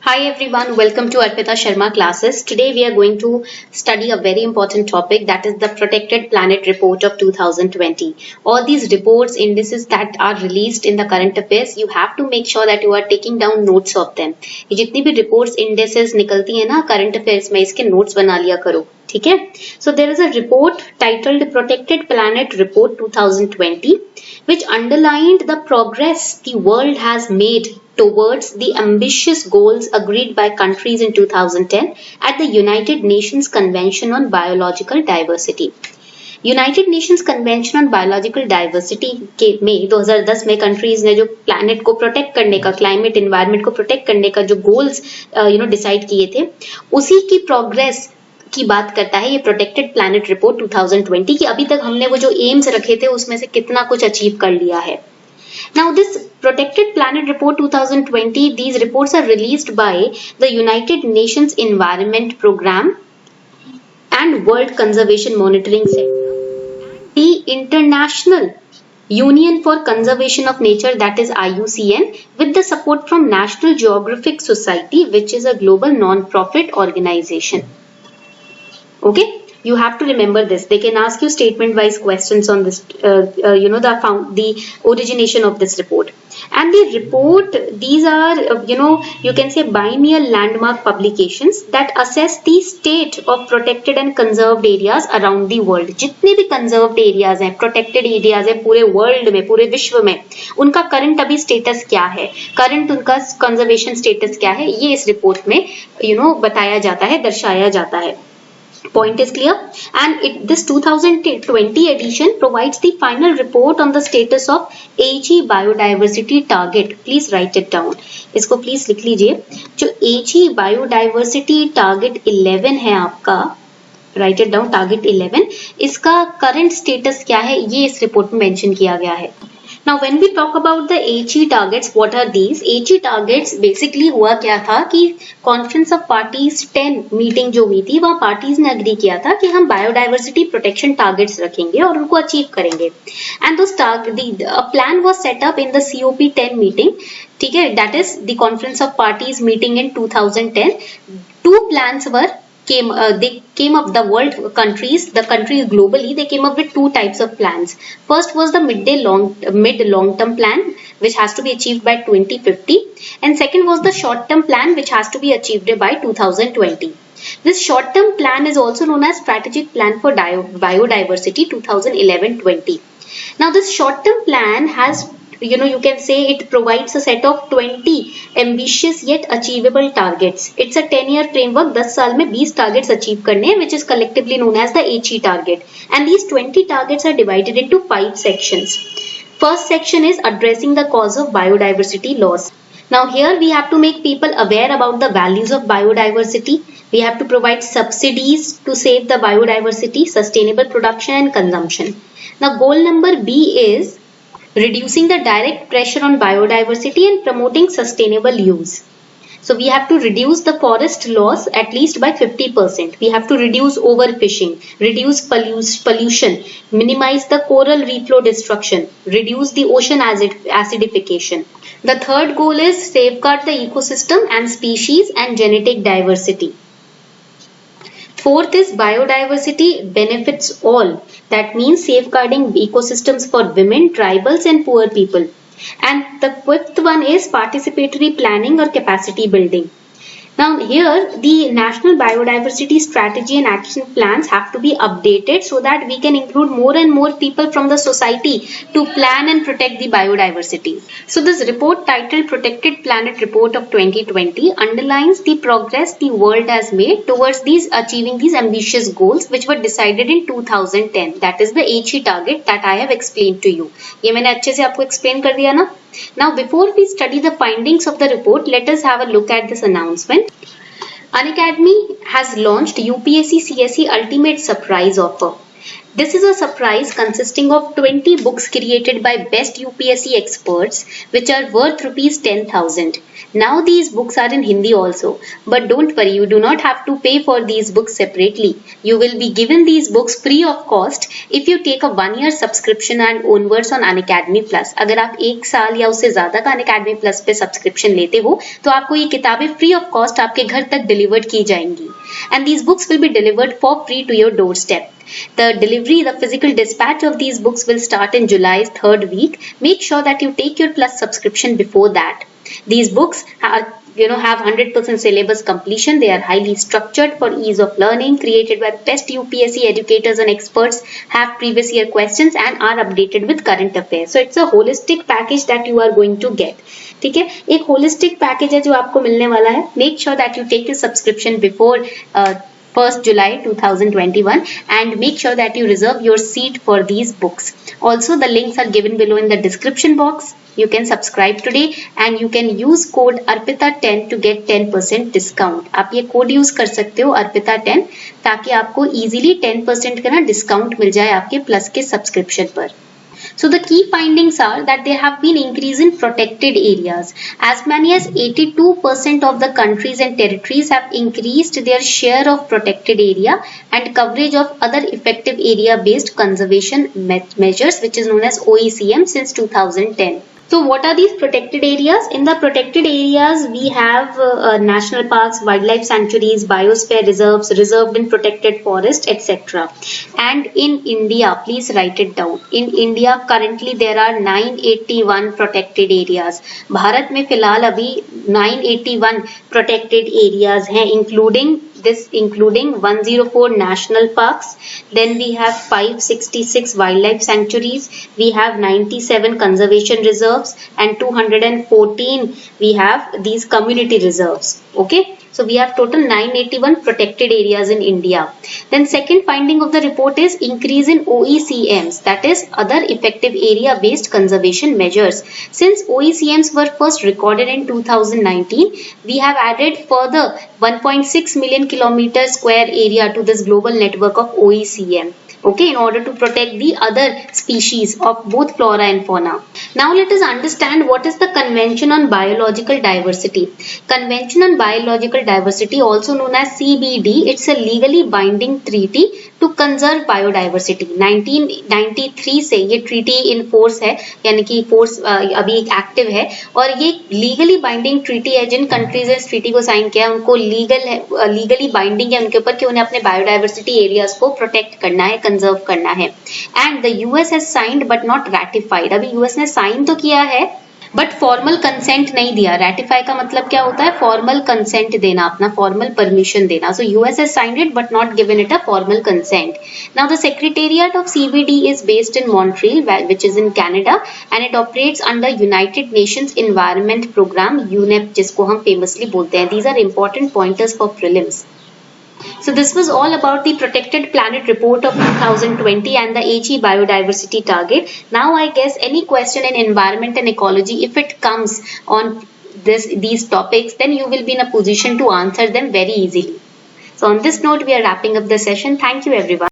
Hi everyone, welcome to Arpita Sharma classes. Today we are going to study a very important topic, that is the Protected Planet Report of 2020. All these reports, indices that are released in the current affairs, you have to make sure that you are taking down notes of them. ये जितनी भी reports, indices निकलती है ना current affairs में, इसके notes बना लिया करो. ठीक है? So there is a report titled Protected Planet Report 2020 which underlined the progress the world has made towards the ambitious goals agreed by countries in 2010 at the United Nations Convention on Biological Diversity. United Nations convention on biological diversity के में 2010 में countries ने जो planet को protect करने का, climate environment को protect करने का जो गोल्स डिसाइड किए थे, उसी की प्रोग्रेस की बात करता है ये प्रोटेक्टेड प्लैनेट रिपोर्ट 2020 की. अभी तक हमने वो जो एम्स रखे थे उसमें से कितना कुछ अचीव कर लिया है. Now this Protected Planet Report 2020, these reports are released by the United Nations Environment Programme and World Conservation Monitoring Center, the International Union for Conservation of Nature, that is IUCN, with the support from National Geographic Society, which is a global non-profit organization. Okay, you have to remember this. They can ask you statement wise questions on this, the origination of this report. And the report, these are, you can say biennial landmark publications that assess the state of protected and conserved areas around the world. जितने भी conserved areas हैं, protected areas हैं पूरे world में, पूरे विश्व में, उनका current अभी status क्या है, current उनका conservation status क्या है, ये इस report में, बताया जाता है, दर्शाया जाता है. Point is clear, and this 2020 edition provides the final report on the status of HE biodiversity target. Please write it down. इसको please लिख लीजिए. जो HE biodiversity target 11 है आपका, write it down, target 11, इसका current status क्या है, ये इस report में mention किया गया है. Now when we talk about the HE targets, what are these? HE targets basically हुआ क्या था कि Conference of Parties 10 मीटिंग जो हुई थी, वहाँ पार्टीज ने अग्री किया था कि हम बायोडाइवर्सिटी प्रोटेक्शन टारगेट्स रखेंगे और उनको अचीव करेंगे. And a plan was set up in the COP10 meeting. ठीक है, that is the Conference of Parties meeting in 2010. Two plans were they came up, the world countries, the countries globally, they came up with two types of plans. First was the mid long term plan, which has to be achieved by 2050, and second was the short term plan, which has to be achieved by 2020. This short term plan is also known as strategic plan for biodiversity 2011-20. Now this short term plan has, you can say it provides a set of 20 ambitious yet achievable targets. It's a 10-year framework. 10 साल में 20 targets achieve करने हैं, which is collectively known as the HE target. And these 20 targets are divided into 5 sections. First section is addressing the cause of biodiversity loss. Now here we have to make people aware about the values of biodiversity. We have to provide subsidies to save the biodiversity, sustainable production and consumption. Now goal number B is reducing the direct pressure on biodiversity and promoting sustainable use. So we have to reduce the forest loss at least by 50%. We have to reduce overfishing, reduce pollution, minimize the coral reef flow destruction, reduce the ocean acidification. The third goal is safeguard the ecosystem and species and genetic diversity. Fourth is biodiversity benefits all. That means safeguarding ecosystems for women, tribals and poor people. And the fifth one is participatory planning or capacity building. Now here the national biodiversity strategy and action plans have to be updated so that we can include more and more people from the society to plan and protect the biodiversity. So this report titled Protected Planet Report of 2020 underlines the progress the world has made towards achieving these ambitious goals which were decided in 2010. That is the HE target that I have explained to you. ये मैंने अच्छे से आपको explain कर दिया ना? Now before we study the findings of the report, let us have a look at this announcement. Unacademy has launched UPSC CSE Ultimate Surprise Offer. This is a surprise consisting of 20 books created by best UPSC experts which are worth rupees 10,000. Now these books are in Hindi also, but don't worry, you do not have to pay for these books separately. You will be given these books free of cost if you take a 1-year subscription and onwards on Unacademy Plus. अगर आप 1 साल या उससे ज्यादा का Unacademy Plus पे subscription लेते हो तो आपको ये किताबें फ्री ऑफ कॉस्ट आपके घर तक डिलीवर्ड की जाएंगी. And these books will be delivered for free to your doorstep. The delivery, the physical dispatch of these books will start in July's 3rd week. Make sure that you take your Plus subscription before that. These books are, have 100% syllabus completion. They are highly structured for ease of learning, created by best UPSC educators and experts, have previous year questions and are updated with current affairs. So it's a holistic package that you are going to get. ठीक है, एक holistic package है जो आपको मिलने वाला है. Make sure that you take your subscription before 1st July 2021 and make sure that you reserve your seat for these books. Also, the links are given below in the description box. You can subscribe today and you can use code ARPITA10 to get 10% discount. आप ये code use कर सकते हो ARPITA10 ताकि आपको easily 10% का ना discount मिल जाए आपके प्लस के सब्सक्रिप्शन पर. So the key findings are that there have been increase in protected areas. As many as 82% of the countries and territories have increased their share of protected area and coverage of other effective area based conservation measures, which is known as OECM, since 2010. So what are these protected areas? In the protected areas, we have national parks, wildlife sanctuaries, biosphere reserves, reserved and protected forest, etc. And in India, please write it down. In India, currently there are 981 protected areas. Bharat में फिलहाल अभी 981 protected areas हैं, including 104 national parks. Then we have 566 wildlife sanctuaries. We have 97 conservation reserves and 214 we have these community reserves. Okay. So we have total 981 protected areas in India. Then second finding of the report is increase in OECMs, that is other effective area based conservation measures. Since OECMs were first recorded in 2019, we have added further 1.6 million kilometer square area to this global network of OECM. Okay, in order to protect the other species of both flora and fauna. Now let us understand what is the Convention on Biological Diversity. Convention on Biological Diversity, also known as CBD, it's a legally binding treaty to conserve biodiversity. 1993 से ये treaty in force है, यानी कि force अभी एक active है और ये legally binding treaty है. जिन countries ने इस treaty को sign किया है उनको legally binding है उनके ऊपर कि उन्हें अपने biodiversity areas को protect करना है, कंजर्व करना है. And the US has signed but not ratified. अभी यूएस ने साइन तो किया है बट फॉर्मल कंसेंट नहीं दिया. रैटिफाई का मतलब क्या होता है? फॉर्मल कंसेंट देना, अपना फॉर्मल परमिशन देना. So US has signed it but not given it a formal consent. Now the secretariat of CBD is based in Montreal which is in Canada and it operates under United Nations Environment Programme UNEP, जिसको हम famously बोलते हैं. These are important pointers for prelims. So this was all about the Protected Planet Report of 2020 and the HE biodiversity target. Now I guess any question in environment and ecology, if it comes on these topics, then you will be in a position to answer them very easily. So on this note, we are wrapping up the session. Thank you everyone.